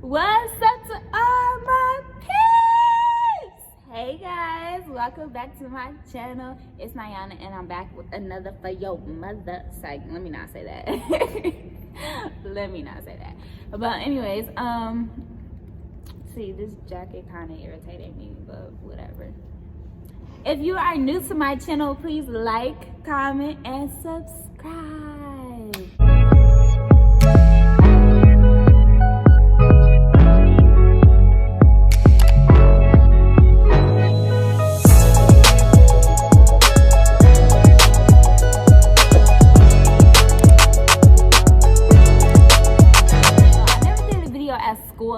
What's up to all my peeps? Hey guys, welcome back to my channel. It's Nayana and I'm back with another for your mother. Sorry, let me not say that. Let me not say that. But anyways, see, this jacket kind of irritated me, but whatever. If you are new to my channel, please like, comment, and subscribe.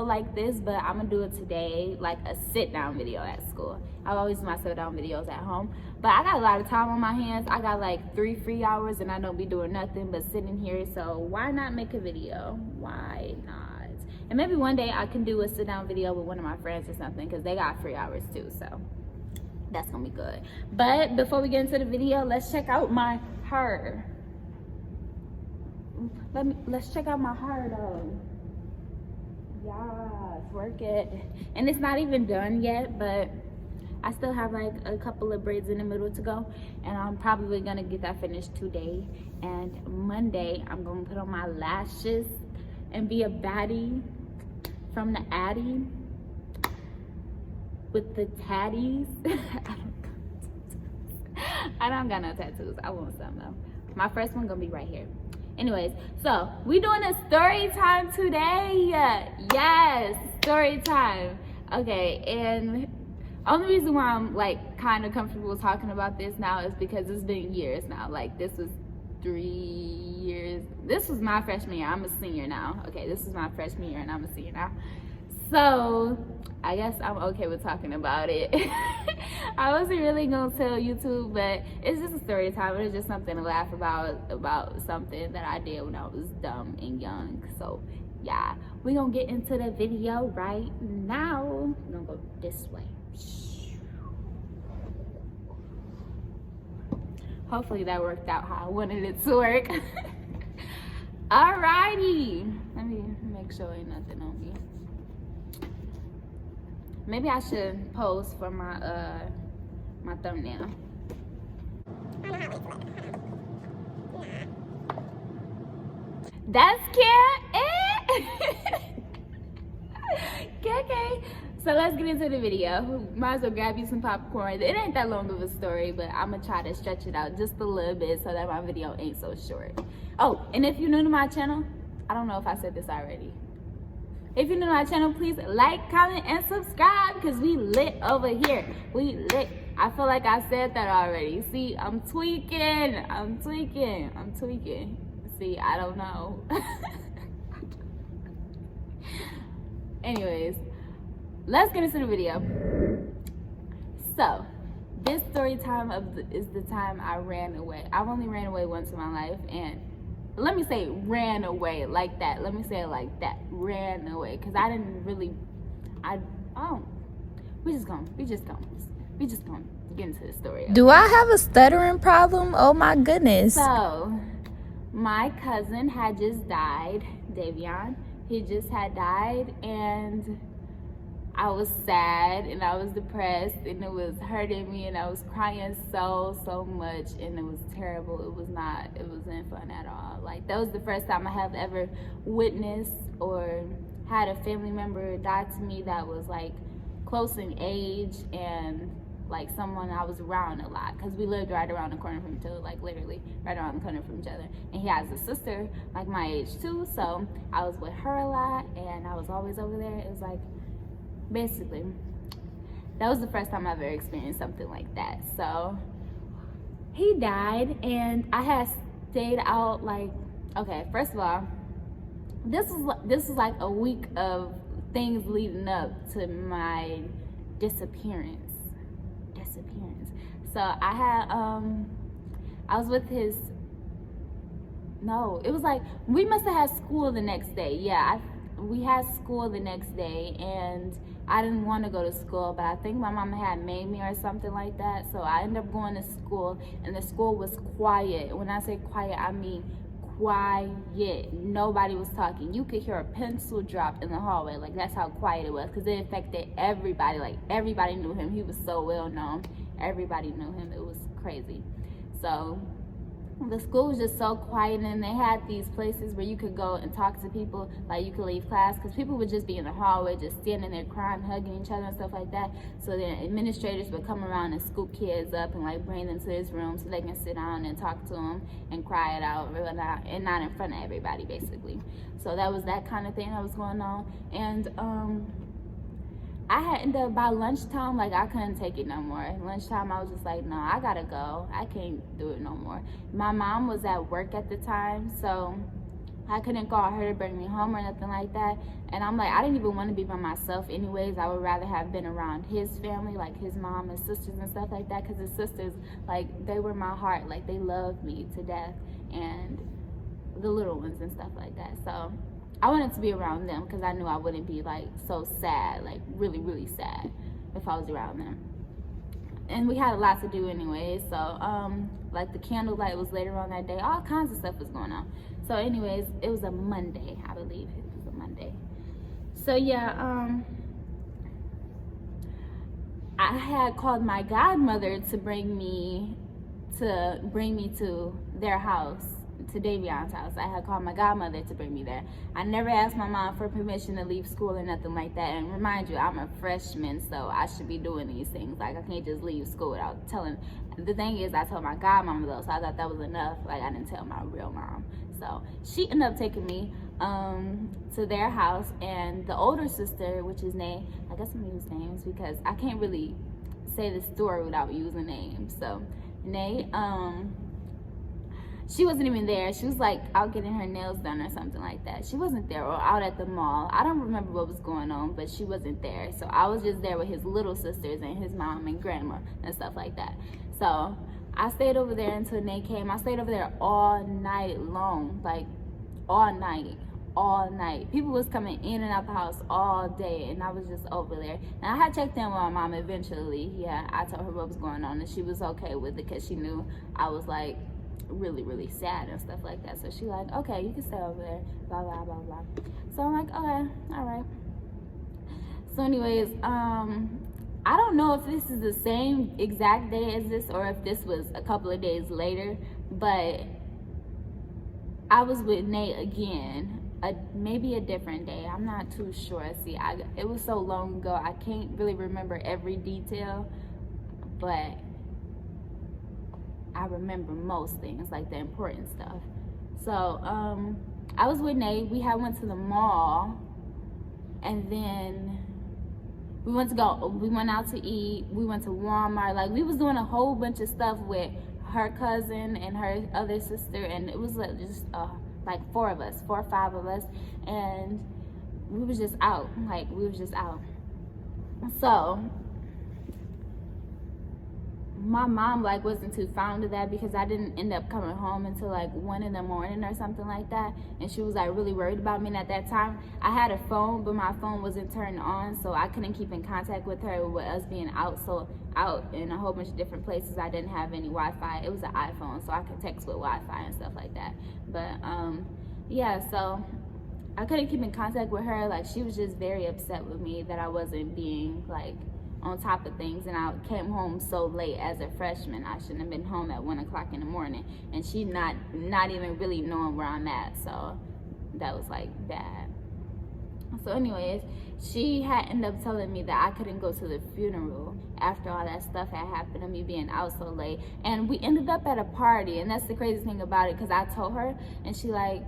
Like this, but I'm gonna do it today, like a sit down video at school. I always do my sit down videos at home, but I got a lot of time on my hands. I got like 3 free hours and I don't be doing nothing but sitting here, so why not make a video? Why not? And maybe one day I can do a sit down video with one of my friends or something, because they got free hours too, so that's gonna be good. But before we get into the video, let's check out my hair. Let's check out my hair though. Yes, work it. And it's not even done yet, but I still have like a couple of braids in the middle to go, and I'm probably gonna get that finished today. And Monday I'm gonna put on my lashes and be a baddie from the Addy with the tatties. I don't got no tattoos. I want some though. My first one gonna be right here. Anyways, so we doing a story time today. Yes, story time. Okay, and only reason why I'm like kind of comfortable talking about this now is because it's been years now. Like this was 3 years. This was my freshman year. I'm a senior now. Okay, this is my freshman year and I'm a senior now. So I guess I'm okay with talking about it. I wasn't really gonna tell YouTube, but it's just a story time. It's just something to laugh about something that I did when I was dumb and young. So yeah, we're gonna get into the video right now. We're gonna go this way. Hopefully that worked out how I wanted it to work. Alrighty, let me make sure ain't nothing on me. Maybe I should pose for my my thumbnail. That's cute. Okay. So let's get into the video. Might as well grab you some popcorn. It ain't that long of a story, but I'm gonna try to stretch it out just a little bit so that my video ain't so short. Oh, and if you're new to my channel, I don't know if I said this already. If you're new to my channel, please like, comment, and subscribe, because we lit over here. We lit. I feel like I said that already. See, I'm tweaking. See, I don't know. Anyways, let's get into the video. So, this story time is the time I ran away. I've only ran away once in my life, and let me say ran away like that. Let me say it like that. Ran away. Because I didn't really, we just gonna get into the story. Okay? Do I have a stuttering problem? Oh my goodness. So, my cousin had just died, Davion. He just had died, and I was sad and I was depressed and it was hurting me and I was crying so much, and it was terrible. It wasn't fun at all. Like, that was the first time I have ever witnessed or had a family member die to me that was like close in age and like someone I was around a lot, because we lived right around the corner from each other, like literally right around the corner from each other. And he has a sister like my age too, so I was with her a lot and I was always over there. It was like, basically, that was the first time I've ever experienced something like that. So he died and I had stayed out like, okay, first of all, this is like a week of things leading up to my disappearance. So I had I was with his, no, it was like, we must have had school the next day. Yeah, we had school the next day and I didn't want to go to school, but I think my mama had made me or something like that. So I ended up going to school, and the school was quiet. When I say quiet, I mean quiet. Nobody was talking. You could hear a pencil drop in the hallway. Like, that's how quiet it was, because it affected everybody. Like, everybody knew him. He was so well known. Everybody knew him. It was crazy. So the school was just so quiet, and they had these places where you could go and talk to people. Like, you could leave class, because people would just be in the hallway just standing there crying, hugging each other and stuff like that. So the administrators would come around and scoop kids up and like bring them to this room so they can sit down and talk to them and cry it out, and not in front of everybody, basically. So that was that kind of thing that was going on. And I had ended up by lunchtime, like, I couldn't take it no more. Lunchtime, I was just like, no, I gotta go. I can't do it no more. My mom was at work at the time, so I couldn't call her to bring me home or nothing like that. And I'm like, I didn't even want to be by myself anyways. I would rather have been around his family, like his mom and sisters and stuff like that, because his sisters, like, they were my heart. Like, they loved me to death, and the little ones and stuff like that. So I wanted to be around them, because I knew I wouldn't be like so sad, like really, really sad, if I was around them. And we had a lot to do anyways. So like, the candlelight was later on that day. All kinds of stuff was going on. So anyways, it was a Monday, I believe. It was a Monday. So yeah, I had called my godmother to bring me to their house, to Davion's house. I had called my godmother to bring me there. I never asked my mom for permission to leave school or nothing like that. And remind you, I'm a freshman, so I should be doing these things. Like, I can't just leave school without telling. The thing is, I told my godmama though, so I thought that was enough. Like, I didn't tell my real mom. So she ended up taking me to their house, and the older sister, which is Nay, I guess I'm gonna use names because I can't really say the story without using names. So Nay, she wasn't even there. She was like out getting her nails done or something like that. She wasn't there, or out at the mall. I don't remember what was going on, but she wasn't there. So I was just there with his little sisters and his mom and grandma and stuff like that. So I stayed over there until Nate came. I stayed over there all night long, like all night. People was coming in and out the house all day, and I was just over there. And I had checked in with my mom eventually. Yeah, I told her what was going on, and she was okay with it, because she knew I was like really, really sad and stuff like that. So she like, okay, you can stay over there, blah blah blah blah. So I'm like, okay, all right. So anyways, I don't know if this is the same exact day as this, or if this was a couple of days later, but I was with Nate again, maybe a different day. I'm not too sure. See, it was so long ago, I can't really remember every detail, but I remember most things, like the important stuff. So I was with Nate. We went to the mall, and then we went out to eat. We went to Walmart. Like, we was doing a whole bunch of stuff with her cousin and her other sister, and it was like just like 4 or 5 of us, and we was just out. So my mom like wasn't too fond of that, because I didn't end up coming home until like 1 in the morning or something like that, and she was like really worried about me. And at that time I had a phone, but my phone wasn't turned on, so I couldn't keep in contact with her with us being out in a whole bunch of different places. I didn't have any Wi-Fi. It was an iPhone, so I could text with Wi-Fi and stuff like that. But yeah, so I couldn't keep in contact with her. Like, she was just very upset with me that I wasn't being like on top of things, and I came home so late as a freshman. I shouldn't have been home at 1 o'clock in the morning, and she not even really knowing where I'm at. So that was like bad. So anyways, she had ended up telling me that I couldn't go to the funeral after all that stuff had happened to me being out so late. And we ended up at a party, and that's the crazy thing about it, because I told her, and she like,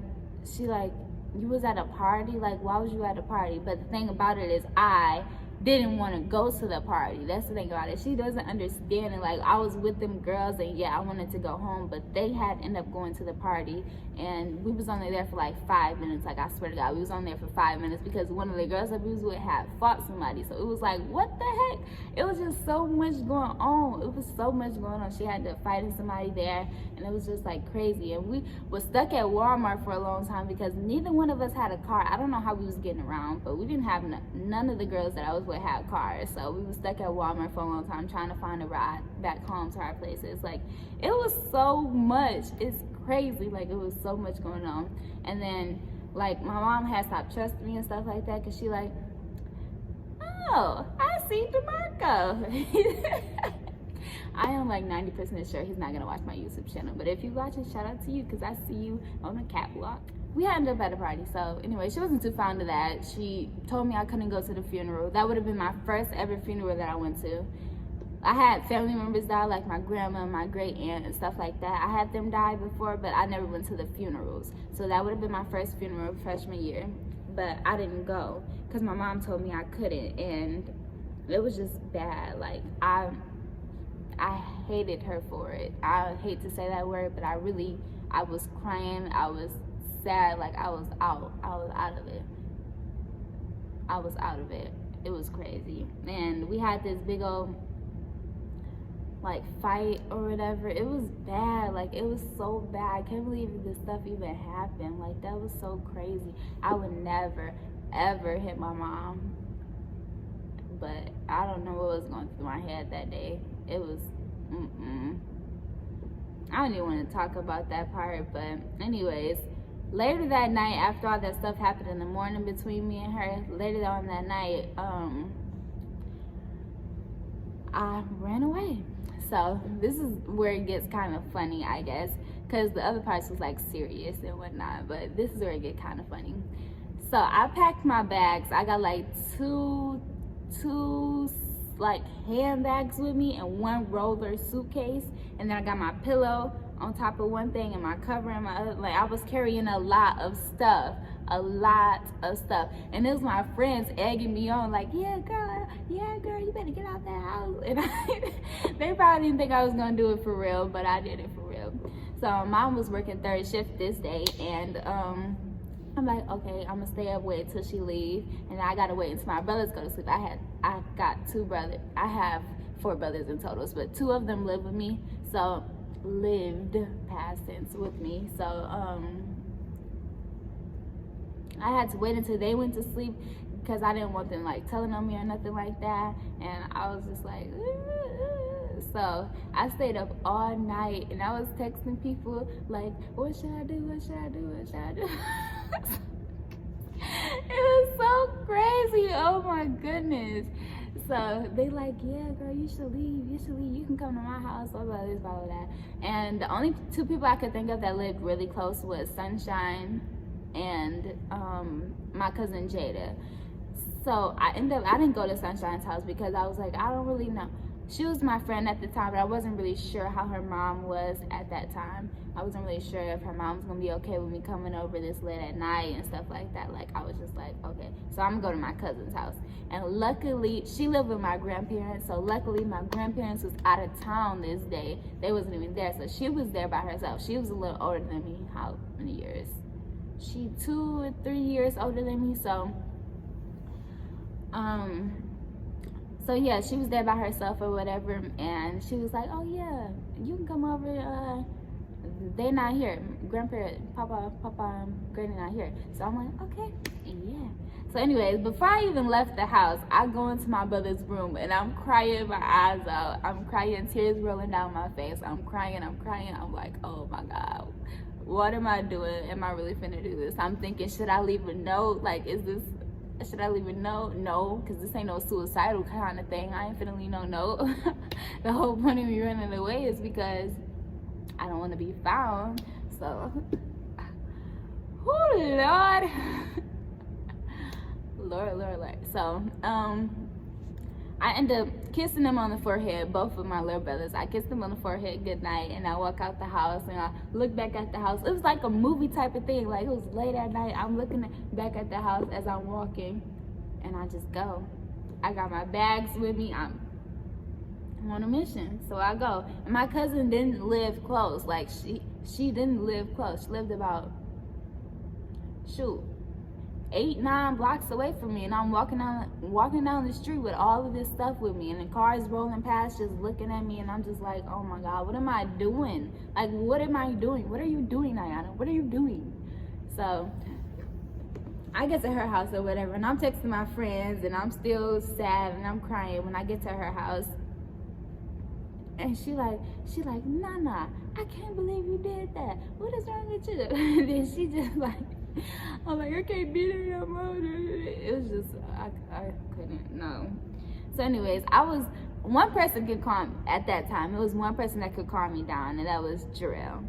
you was at a party? Like, why was you at a party? But the thing about it is, I didn't want to go to the party. That's the thing about it. She doesn't understand it. Like, I was with them girls, and yeah, I wanted to go home, but they had ended up going to the party, and we was only there for like 5 minutes. Like, I swear to God, we was on there for 5 minutes, because one of the girls that we was with had fought somebody. So it was like, what the heck? It was just so much going on. It was so much going on. She had to fighting somebody there, and it was just like crazy. And we was stuck at Walmart for a long time, because neither one of us had a car. I don't know how we was getting around, but we didn't have none of the girls that I was with had cars. So we was stuck at Walmart for a long time trying to find a ride back home to our places. Like, it was so much. It's crazy. Like, it was so much going on. And then, like, my mom had stopped trusting me and stuff like that, because she like, oh, I see DeMarco. I am like 90% sure he's not going to watch my YouTube channel. But if you watch it, shout out to you, because I see you on the catwalk. We ended up at a party. So anyway, she wasn't too fond of that. She told me I couldn't go to the funeral. That would have been my first ever funeral that I went to. I had family members die, like my grandma, my great aunt, and stuff like that. I had them die before, but I never went to the funerals. So that would have been my first funeral freshman year. But I didn't go because my mom told me I couldn't, and it was just bad. Like, I hated her for it. I hate to say that word, but I was crying. I was sad. Like, I was out of it. I was out of it. It was crazy. And we had this big old, like, fight or whatever. It was bad. Like, it was so bad. I can't believe this stuff even happened. Like, that was so crazy. I would never, ever hit my mom. But I don't know what was going through my head that day. It was, I don't even want to talk about that part. But anyways, later that night, after all that stuff happened in the morning between me and her, later on that night, I ran away. So this is where it gets kind of funny, I guess, because the other parts was like serious and whatnot, but this is where it get kind of funny. So I packed my bags. I got like two like handbags with me and one roller suitcase, and then I got my pillow on top of one thing and my cover and my other. Like, I was carrying a lot of stuff, and it was my friends egging me on, like, yeah girl, you better get out that house. And they probably didn't think I was gonna do it for real, but I did it for real. So mom was working third shift this day, and I'm like, okay, I'm gonna stay up, wait until she leave, and I gotta wait until my brothers go to sleep. I got two brothers. I have 4 brothers in total, but 2 of them live with me. So lived past tense with me. So I had to wait until they went to sleep because I didn't want them like telling on me or nothing like that. And I was just like, so I stayed up all night and I was texting people like, what should I do? What should I do? What should I do? It was so crazy. Oh my goodness. So they like, yeah girl, you should leave, you can come to my house, blah blah this, blah blah that. And the only 2 people I could think of that lived really close was Sunshine and my cousin Jada. So I didn't go to Sunshine's house because I was like, I don't really know. She was my friend at the time, but I wasn't really sure how her mom was at that time. I wasn't really sure if her mom was gonna be okay with me coming over this late at night and stuff like that. Like, I was just like, okay, so I'm gonna go to my cousin's house. And luckily, she lived with my grandparents, so luckily my grandparents was out of town this day. They wasn't even there, so she was there by herself. She was a little older than me. How many years? She 2 or 3 years older than me, so so yeah, she was there by herself or whatever, and she was like, oh yeah, you can come over, they not here, papa and granny not here. So I'm like, okay, yeah. So anyways, before I even left the house, I go into my brother's room and I'm crying my eyes out. I'm crying, tears rolling down my face. I'm crying. I'm like, oh my God, what am I doing? Am I really finna do this? I'm thinking, should I leave a note? Like, should I leave a note? No, because this ain't no suicidal kind of thing. I ain't finna leave no note. The whole point of me running away is because I don't want to be found. So, oh Lord. Lord. So, I end up kissing them on the forehead, both of my little brothers. I kissed them on the forehead goodnight, and I walk out the house, and I look back at the house. It was like a movie type of thing. Like, it was late at night. I'm looking back at the house as I'm walking, and I just go. I got my bags with me. I'm on a mission, so I go. And my cousin didn't live close. Like, she didn't live close. She lived about, 8-9 blocks away from me, and I'm walking down the street with all of this stuff with me, and the cars rolling past just looking at me, and I'm just like, oh my God, what am I doing? Like, what am I doing? What are you doing, Ayana? What are you doing? So I get to her house or whatever, and I'm texting my friends, and I'm still sad and I'm crying when I get to her house. And she like, Nana, I can't believe you did that. What is wrong with you? And then she just like, I'm like, I can't be there no more. It was just, I couldn't, no. So anyways, one person could calm, at that time, it was one person that could calm me down, and that was Jarrell.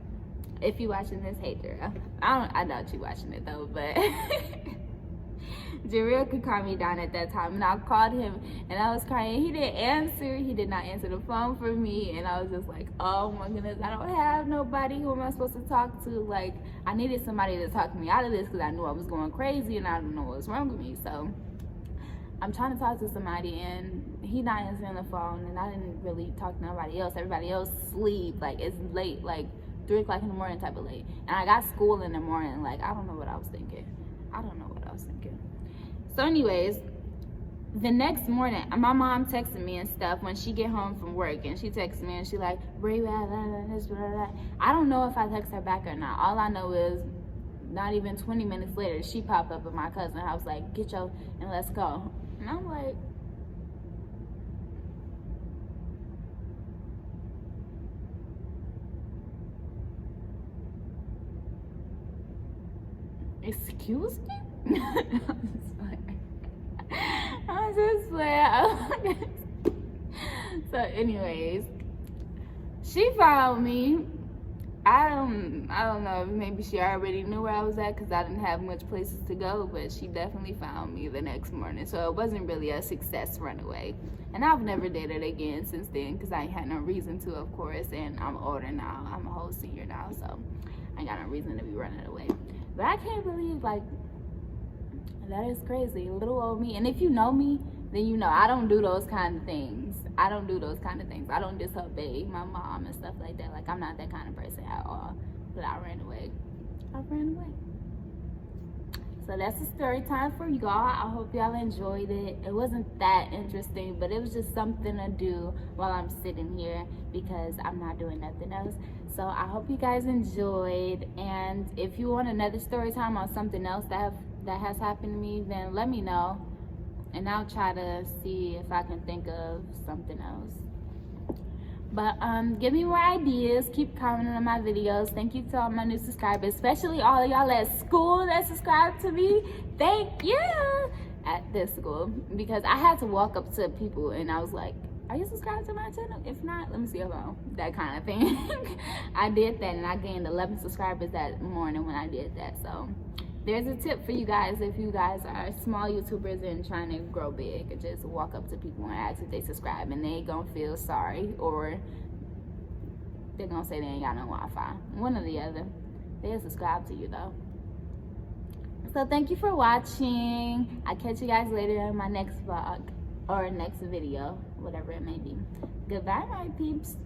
If you watching this, hey Jarrell. I doubt you watching it though, but Jarrell could calm me down at that time, and I called him and I was crying. He didn't answer. He did not answer the phone for me, and I was just like, oh my goodness, I don't have nobody. Who am I supposed to talk to? Like, I needed somebody to talk me out of this because I knew I was going crazy and I didn't know what was wrong with me. So I'm trying to talk to somebody, and he not answering the phone, and I didn't really talk to nobody else. Everybody else sleep. Like, it's late, like 3 o'clock in the morning type of late, and I got school in the morning. Like, I don't know what I was thinking. So anyways, the next morning, my mom texted me and stuff when she get home from work, and she texted me and she like, Brie, blah, blah, blah, blah, blah. I don't know if I text her back or not. All I know is not even 20 minutes later, she popped up at my cousin's house like, get your, and let's go. And I'm like, excuse me? I'm just like, so anyways, she found me. I don't know, maybe she already knew where I was at because I didn't have much places to go, but she definitely found me the next morning. So it wasn't really a success runaway. And I've never dated again since then because I ain't had no reason to, of course, and I'm older now. I'm a whole senior now, so I ain't got no reason to be running away. But I can't believe, like, that is crazy. Little old me. And if you know me, then you know I don't do those kind of things. I don't disobey my mom and stuff like that. Like, I'm not that kind of person at all. But I ran away. So that's the story time for y'all. I hope y'all enjoyed it. It wasn't that interesting, but it was just something to do while I'm sitting here because I'm not doing nothing else. So I hope you guys enjoyed. And if you want another story time on something else that has happened to me, then let me know. And I'll try to see if I can think of something else. But give me more ideas. Keep commenting on my videos. Thank you to all my new subscribers, especially all of y'all at school that subscribe to me. Thank you at this school, because I had to walk up to people and I was like, are you subscribed to my channel? If not, let me see your phone. That kind of thing. I did that, and I gained 11 subscribers that morning when I did that. So there's a tip for you guys if you guys are small YouTubers and trying to grow big. Just walk up to people and ask if they subscribe, and they ain't gonna feel sorry, or they're gonna say they ain't got no Wi-Fi. One or the other. They'll subscribe to you though. So thank you for watching. I'll catch you guys later in my next vlog or next video, whatever it may be. Goodbye, my peeps.